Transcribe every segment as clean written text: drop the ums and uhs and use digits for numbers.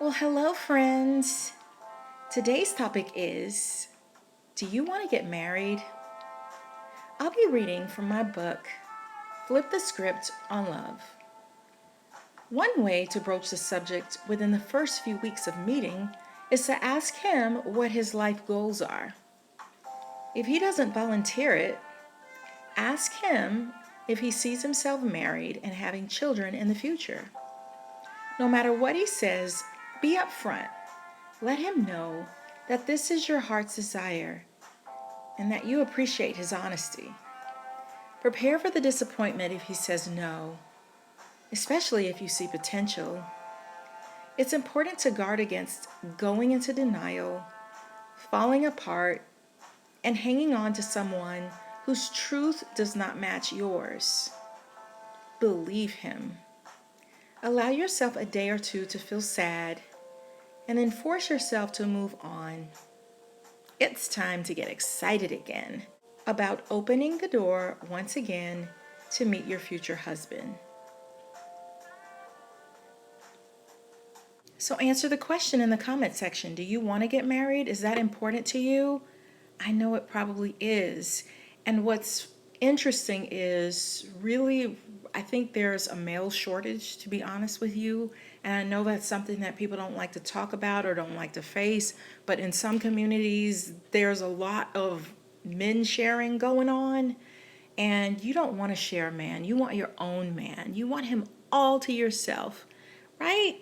Well, hello, friends. Today's topic is, do you want to get married? I'll be reading from my book, Flip the Script on Love. One way to broach the subject within the first few weeks of meeting is to ask him what his life goals are. If he doesn't volunteer it, ask him if he sees himself married and having children in the future. No matter what he says, be upfront. Let him know that this is your heart's desire and that you appreciate his honesty. Prepare for the disappointment if he says no, especially if you see potential. It's important to guard against going into denial, falling apart, and hanging on to someone whose truth does not match yours. Believe him. Allow yourself a day or two to feel sad, and then force yourself to move on. It's time to get excited again about opening the door once again to meet your future husband. So answer the question in the comment section. Do you want to get married? Is that important to you? I know it probably is. And what's interesting is really, I think there's a male shortage, to be honest with you. And I know that's something that people don't like to talk about or don't like to face. But in some communities, there's a lot of men sharing going on. And you don't want to share a man. You want your own man. You want him all to yourself, right?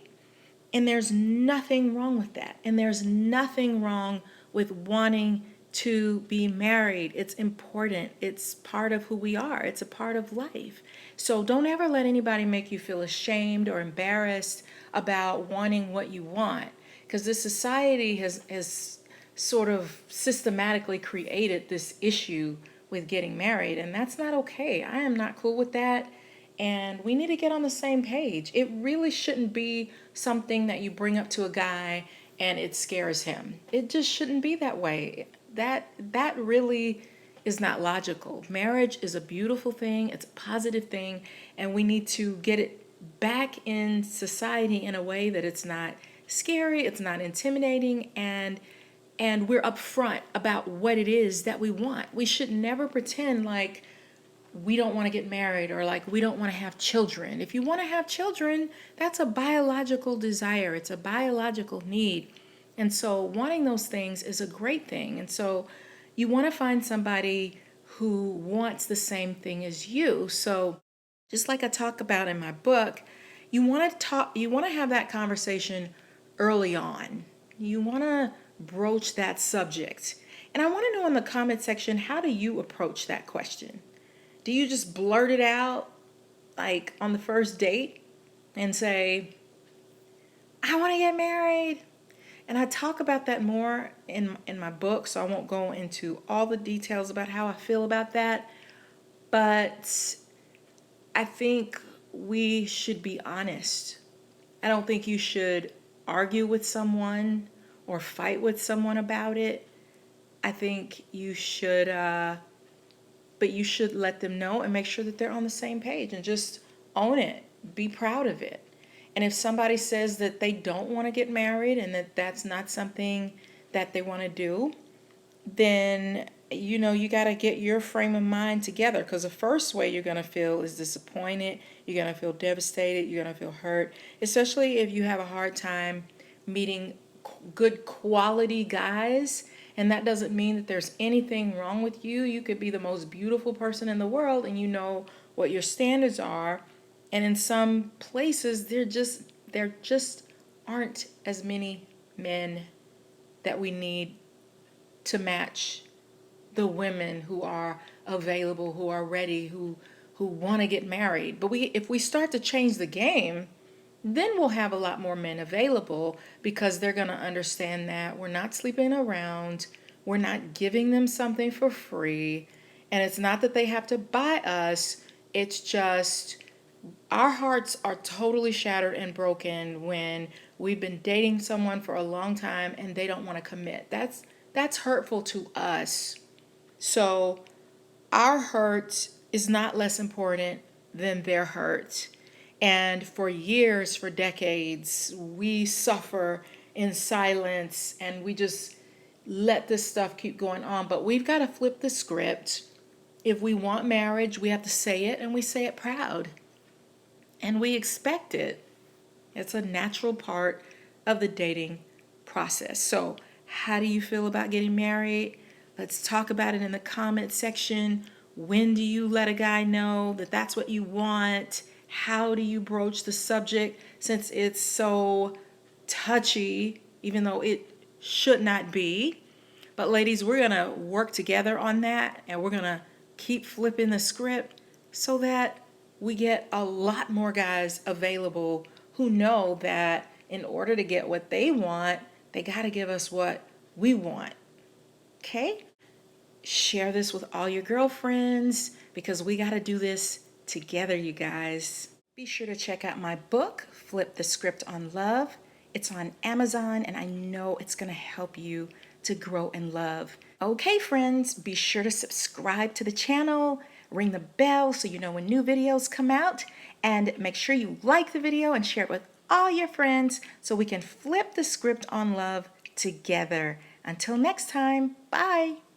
And there's nothing wrong with that. And there's nothing wrong with wanting to be married. It's important. It's part of who we are. It's a part of life. So don't ever let anybody make you feel ashamed or embarrassed about wanting what you want. Because this society has sort of systematically created this issue with getting married. And that's not okay. I am not cool with that. And we need to get on the same page. It really shouldn't be something that you bring up to a guy and it scares him. It just shouldn't be that way. That really is not logical. Marriage is a beautiful thing. It's a positive thing, and we need to get it back in society in a way that it's not scary, it's not intimidating, and we're upfront about what it is that we want. We should never pretend like we don't want to get married or like we don't want to have children. If you want to have children, that's a biological desire. It's a biological need. And so wanting those things is a great thing. And so you want to find somebody who wants the same thing as you. So just like I talk about in my book, you want to have that conversation early on. You want to broach that subject. And I want to know in the comment section, how do you approach that question? Do you just blurt it out like on the first date and say, I want to get married? And I talk about that more in my book, so I won't go into all the details about how I feel about that. But I think we should be honest. I don't think you should argue with someone or fight with someone about it. I think you should, but you should let them know and make sure that they're on the same page and just own it. Be proud of it. And if somebody says that they don't want to get married and that that's not something that they want to do, then you got to get your frame of mind together, because the first way you're going to feel is disappointed. You're going to feel devastated. You're going to feel hurt, especially if you have a hard time meeting good quality guys. And that doesn't mean that there's anything wrong with you. You could be the most beautiful person in the world and you know what your standards are. And in some places, there just aren't as many men that we need to match the women who are available, who are ready, who want to get married. But if we start to change the game, then we'll have a lot more men available, because they're going to understand that we're not sleeping around, we're not giving them something for free, and it's not that they have to buy us, it's just our hearts are totally shattered and broken when we've been dating someone for a long time and they don't want to commit. That's hurtful to us. So our hurt is not less important than their hurt. And for years, for decades, we suffer in silence and we just let this stuff keep going on. But we've got to flip the script. If we want marriage, we have to say it, and we say it proud. And we expect it. It's a natural part of the dating process. So, how do you feel about getting married? Let's talk about it in the comment section. When do you let a guy know that that's what you want? How do you broach the subject since it's so touchy, even though it should not be? But, ladies, we're going to work together on that, and we're going to keep flipping the script so that we get a lot more guys available who know that in order to get what they want, they got to give us what we want. Okay? Share this with all your girlfriends because we got to do this together, you guys. Be sure to check out my book, Flip the Script on Love. It's on Amazon, and I know it's going to help you to grow in love. Okay, friends, be sure to subscribe to the channel, ring the bell so you know when new videos come out, and make sure you like the video and share it with all your friends so we can flip the script on love together. Until next time, bye.